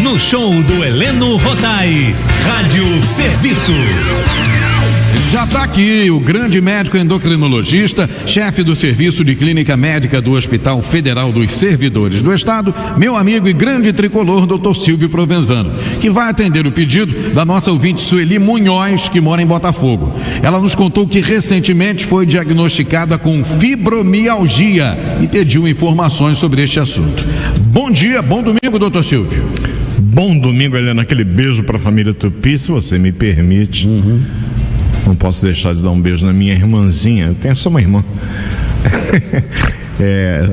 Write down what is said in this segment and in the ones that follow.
no show do Heleno Rotai. Rádio Serviço. Já está aqui o grande médico endocrinologista, chefe do Serviço de Clínica Médica do Hospital Federal dos Servidores do Estado, meu amigo e grande tricolor, Dr. Silvio Provenzano, que vai atender o pedido da nossa ouvinte Sueli Munhoz, que mora em Botafogo. Ela nos contou que recentemente foi diagnosticada com fibromialgia e pediu informações sobre este assunto. Bom dia, bom domingo, Dr. Silvio. Bom domingo, Helena. Aquele beijo para a família Tupi, se você me permite. Não posso deixar de dar um beijo na minha irmãzinha. Eu tenho só uma irmã.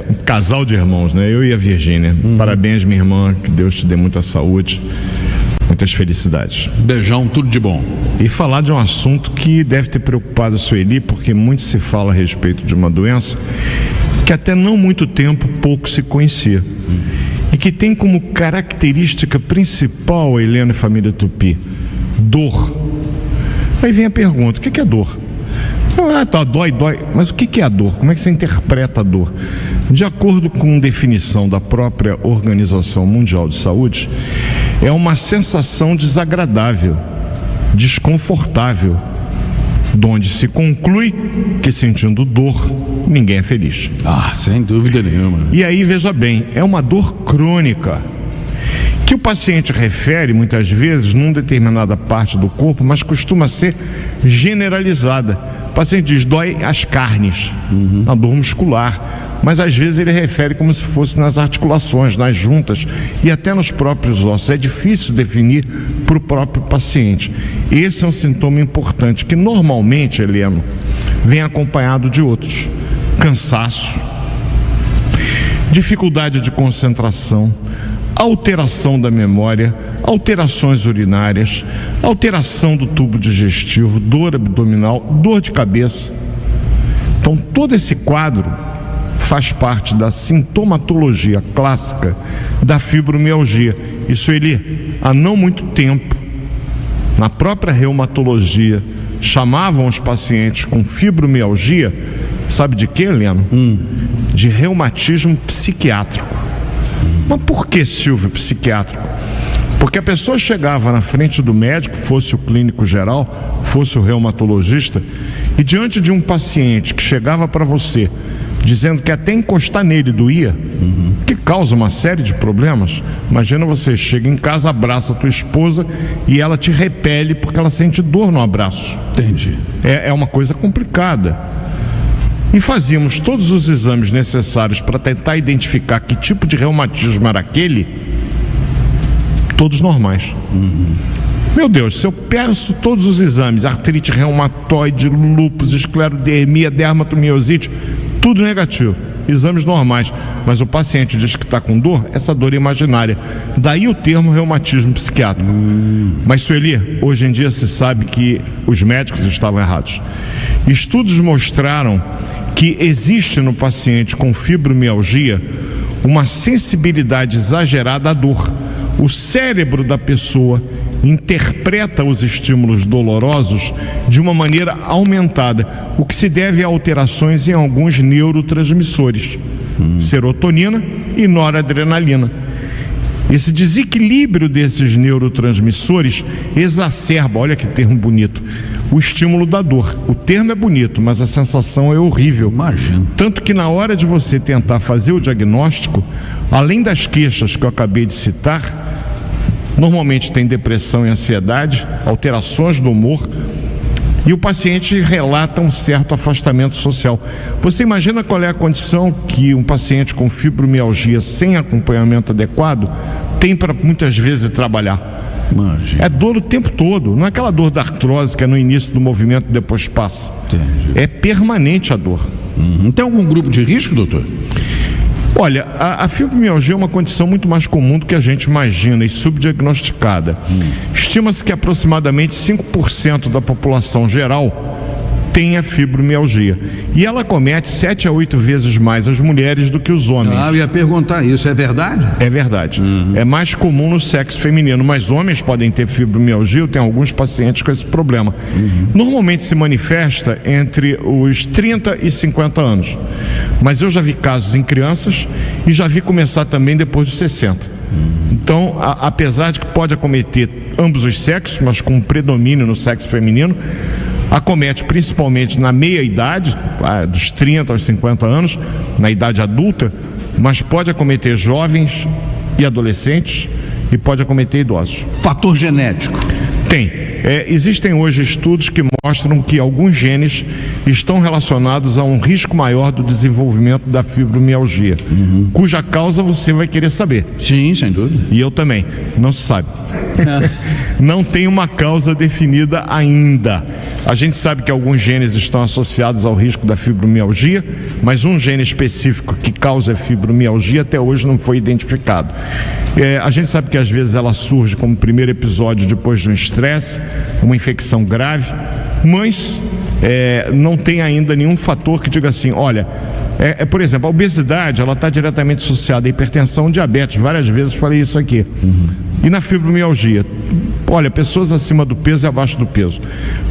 Um casal de irmãos, né? Eu e a Virgínia. Parabéns, minha irmã. Que Deus te dê muita saúde, muitas felicidades. Beijão, tudo de bom. E falar de um assunto que deve ter preocupado a Sueli, porque muito se fala a respeito de uma doença que até não muito tempo pouco se conhecia. E que tem como característica principal, Helena e família Tupi, dor. Aí vem a pergunta, o que é dor? Dói. Mas o que é a dor? Como é que você interpreta a dor? De acordo com definição da própria Organização Mundial de Saúde, é uma sensação desagradável, desconfortável, donde se conclui que sentindo dor, ninguém é feliz. Sem dúvida nenhuma. E aí, veja bem, é uma dor crônica, que o paciente refere muitas vezes numa determinada parte do corpo, mas costuma ser generalizada. O paciente diz, dói as carnes, a dor muscular, mas às vezes ele refere como se fosse nas articulações, nas juntas e até nos próprios ossos. É difícil definir para o próprio paciente. Esse é um sintoma importante que normalmente, Helena, vem acompanhado de outros: cansaço, dificuldade de concentração, alteração da memória, alterações urinárias, alteração do tubo digestivo, dor abdominal, dor de cabeça. Então, todo esse quadro faz parte da sintomatologia clássica da fibromialgia. Isso, há não muito tempo, na própria reumatologia, chamavam os pacientes com fibromialgia, sabe de quê, Helena? De reumatismo psiquiátrico. Mas por que, Silvio, psiquiátrico? Porque a pessoa chegava na frente do médico, fosse o clínico geral, fosse o reumatologista, e diante de um paciente que chegava para você dizendo que até encostar nele doía, que causa uma série de problemas. Imagina, você chega em casa, abraça a tua esposa e ela te repele porque ela sente dor no abraço. Entendi. É uma coisa complicada. E fazíamos todos os exames necessários para tentar identificar que tipo de reumatismo era aquele, todos normais. Meu Deus, se eu peço todos os exames, artrite reumatoide, lúpus, esclerodermia, dermatomiosite, tudo negativo, exames normais, mas o paciente diz que está com dor, essa dor é imaginária. Daí o termo reumatismo psiquiátrico. Mas, Sueli, hoje em dia se sabe que os médicos estavam errados. Estudos mostraram que existe no paciente com fibromialgia uma sensibilidade exagerada à dor. O cérebro da pessoa interpreta os estímulos dolorosos de uma maneira aumentada, o que se deve a alterações em alguns neurotransmissores, serotonina e noradrenalina. Esse desequilíbrio desses neurotransmissores exacerba, olha que termo bonito, o estímulo da dor. O termo é bonito, mas a sensação é horrível. Imagino. Tanto que na hora de você tentar fazer o diagnóstico, além das queixas que eu acabei de citar, normalmente tem depressão e ansiedade, alterações do humor, e o paciente relata um certo afastamento social. Você imagina qual é a condição que um paciente com fibromialgia sem acompanhamento adequado tem para muitas vezes trabalhar. Imagina. É dor o tempo todo, não é aquela dor da artrose que é no início do movimento e depois passa. Entendi. É permanente a dor. Tem algum grupo de risco, doutor? Olha, a fibromialgia é uma condição muito mais comum do que a gente imagina e subdiagnosticada. Estima-se que aproximadamente 5% da população geral tem a fibromialgia. E ela comete 7 a 8 vezes mais as mulheres do que os homens. Eu ia perguntar isso, é verdade? É verdade. É mais comum no sexo feminino, mas homens podem ter fibromialgia. Eu tenho alguns pacientes com esse problema. Normalmente se manifesta entre os 30 e 50 anos. Mas eu já vi casos em crianças e já vi começar também depois dos 60. Então, apesar de que pode acometer ambos os sexos, mas com predomínio no sexo feminino, acomete principalmente na meia-idade, dos 30 aos 50 anos, na idade adulta, mas pode acometer jovens e adolescentes e pode acometer idosos. Fator genético? Tem. Existem hoje estudos que mostram que alguns genes estão relacionados a um risco maior do desenvolvimento da fibromialgia, cuja causa você vai querer saber. Sim, sem dúvida. E eu também. Não se sabe. Não tem uma causa definida ainda. A gente sabe que alguns genes estão associados ao risco da fibromialgia, mas um gene específico que causa fibromialgia até hoje não foi identificado. A gente sabe que às vezes ela surge como primeiro episódio depois de um estresse, uma infecção grave, mas não tem ainda nenhum fator que diga assim, olha, por exemplo, a obesidade, ela está diretamente associada à hipertensão, diabetes, várias vezes falei isso aqui. E na fibromialgia, olha, pessoas acima do peso e abaixo do peso,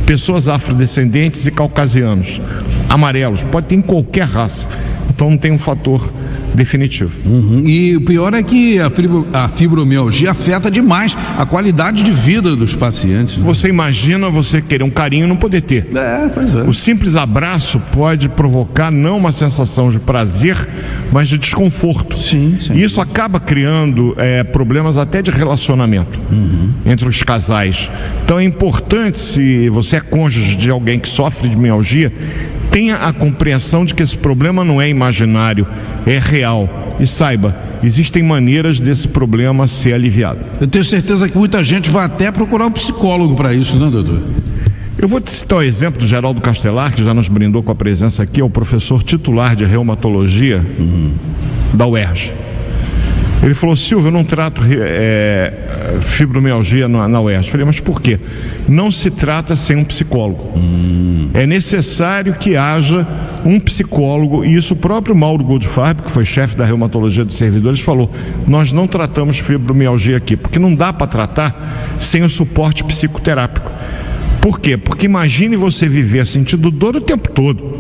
pessoas afrodescendentes e caucasianos, amarelos, pode ter em qualquer raça, então não tem um fator definitivo. E o pior é que a fibromialgia afeta demais a qualidade de vida dos pacientes. Você imagina você querer um carinho e não poder ter. Pois é. O simples abraço pode provocar não uma sensação de prazer, mas de desconforto. Sim. E isso acaba criando problemas até de relacionamento entre os casais. Então é importante, se você é cônjuge de alguém que sofre de mialgia, tenha a compreensão de que esse problema não é imaginário, é real. E saiba, existem maneiras desse problema ser aliviado. Eu tenho certeza que muita gente vai até procurar um psicólogo para isso, né, doutor? Eu vou te citar o exemplo do Geraldo Castelar, que já nos brindou com a presença aqui, é o professor titular de reumatologia da UERJ. Ele falou, Silvio, eu não trato fibromialgia na UERJ. Eu falei, mas por quê? Não se trata sem um psicólogo. É necessário que haja um psicólogo, e isso o próprio Mauro Goldfarb, que foi chefe da reumatologia dos servidores, falou, nós não tratamos fibromialgia aqui, porque não dá para tratar sem o suporte psicoterápico. Por quê? Porque imagine você viver sentindo dor o tempo todo.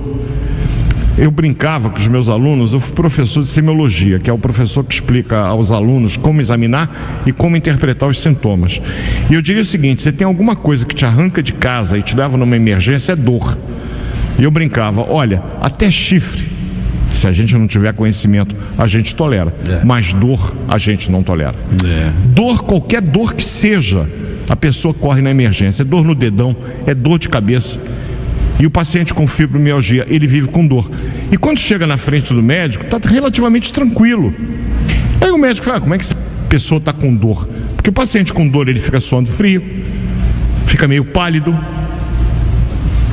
Eu brincava com os meus alunos, eu fui professor de semiologia, que é o professor que explica aos alunos como examinar e como interpretar os sintomas. E eu diria o seguinte, você tem alguma coisa que te arranca de casa e te leva numa emergência, é dor. E eu brincava, olha, até chifre, se a gente não tiver conhecimento, a gente tolera, mas dor a gente não tolera. Dor, qualquer dor que seja, a pessoa corre na emergência, é dor no dedão, é dor de cabeça. E o paciente com fibromialgia, ele vive com dor. E quando chega na frente do médico, está relativamente tranquilo. Aí o médico fala, como é que essa pessoa está com dor? Porque o paciente com dor, ele fica suando frio, fica meio pálido,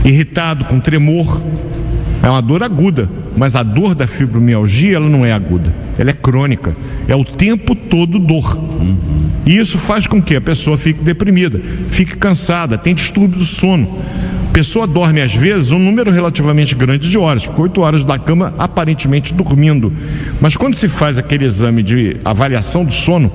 irritado, com tremor. É uma dor aguda, mas a dor da fibromialgia, ela não é aguda, ela é crônica, é o tempo todo dor. E isso faz com que a pessoa fique deprimida, fique cansada, tenha distúrbio do sono. A pessoa dorme às vezes um número relativamente grande de horas, fica 8 horas na cama aparentemente dormindo, mas quando se faz aquele exame de avaliação do sono,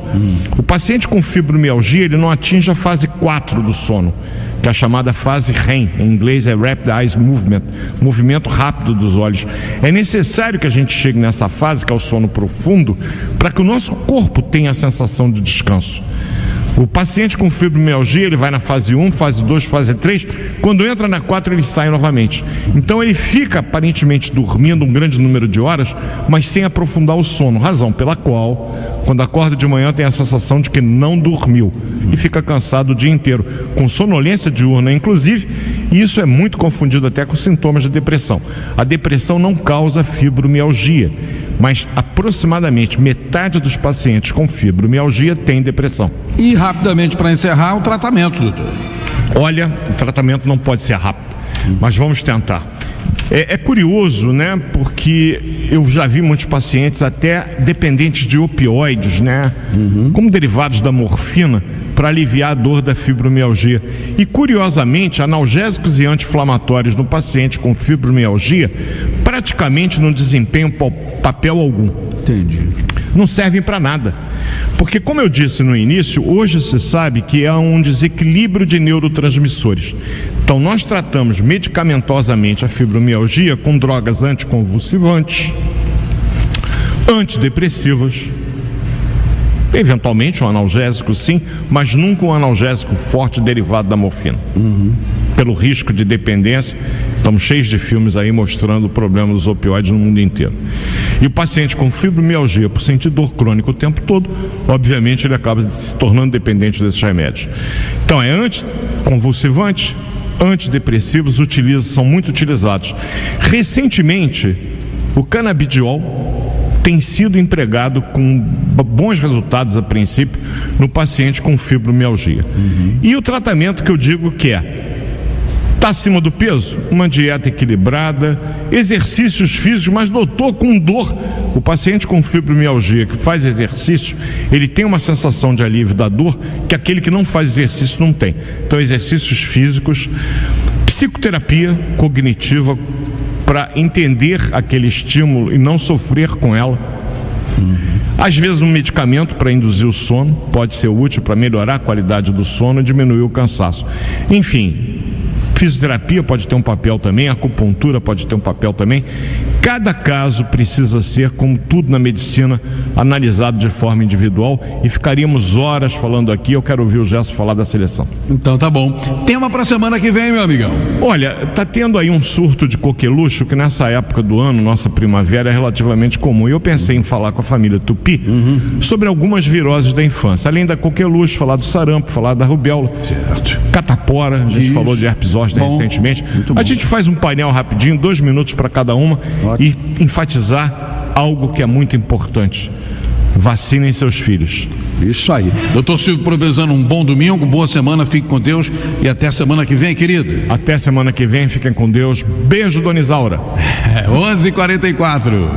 o paciente com fibromialgia, ele não atinge a fase 4 do sono, que é a chamada fase REM, em inglês é Rapid Eye Movement, movimento rápido dos olhos. É necessário que a gente chegue nessa fase, que é o sono profundo, para que o nosso corpo tenha a sensação de descanso. O paciente com fibromialgia, ele vai na fase 1, fase 2, fase 3, quando entra na 4 ele sai novamente. Então ele fica aparentemente dormindo um grande número de horas, mas sem aprofundar o sono, razão pela qual, quando acorda de manhã, tem a sensação de que não dormiu e fica cansado o dia inteiro, com sonolência diurna inclusive, e isso é muito confundido até com sintomas de depressão. A depressão não causa fibromialgia, mas aproximadamente metade dos pacientes com fibromialgia tem depressão. E rapidamente, para encerrar, o tratamento, doutor. Olha, o tratamento não pode ser rápido, mas vamos tentar. É curioso, né? Porque eu já vi muitos pacientes até dependentes de opioides, né? Como derivados da morfina, para aliviar a dor da fibromialgia. E curiosamente, analgésicos e anti-inflamatórios no paciente com fibromialgia praticamente não desempenham papel algum. Entendi. Não servem para nada. Porque, como eu disse no início, hoje se sabe que há um desequilíbrio de neurotransmissores. Então, nós tratamos medicamentosamente a fibromialgia com drogas anticonvulsivantes, antidepressivas Eventualmente um analgésico sim, mas nunca um analgésico forte derivado da morfina. Pelo risco de dependência, estamos cheios de filmes aí mostrando o problema dos opioides no mundo inteiro. E o paciente com fibromialgia, por sentir dor crônica o tempo todo, obviamente ele acaba se tornando dependente desses remédios. Então é anticonvulsivantes, antidepressivos, são muito utilizados. Recentemente, o canabidiol tem sido empregado com bons resultados a princípio no paciente com fibromialgia. E o tratamento que eu digo que está acima do peso, uma dieta equilibrada, exercícios físicos, mas doutor, com dor, o paciente com fibromialgia que faz exercício, ele tem uma sensação de alívio da dor que aquele que não faz exercício não tem. Então exercícios físicos, psicoterapia cognitiva para entender aquele estímulo e não sofrer com ela. Às vezes um medicamento para induzir o sono pode ser útil para melhorar a qualidade do sono e diminuir o cansaço. Enfim, fisioterapia pode ter um papel também, acupuntura pode ter um papel também. Cada caso precisa ser, como tudo na medicina, analisado de forma individual, e ficaríamos horas falando aqui. Eu quero ouvir o Gerson falar da seleção. Então tá bom. Tema para semana que vem, meu amigão. Olha, tá tendo aí um surto de coqueluche que nessa época do ano, nossa primavera, é relativamente comum. E eu pensei em falar com a família Tupi sobre algumas viroses da infância. Além da coqueluche, falar do sarampo, falar da rubéola, catapora, a gente falou de herpes zoster recentemente. A gente faz um painel rapidinho, 2 minutos para cada uma. E enfatizar algo que é muito importante: vacinem seus filhos. Isso aí. Doutor Silvio Provenzano, um bom domingo, boa semana, fique com Deus e até semana que vem, querido. Até semana que vem, fiquem com Deus. Beijo, Dona Isaura. 11h44.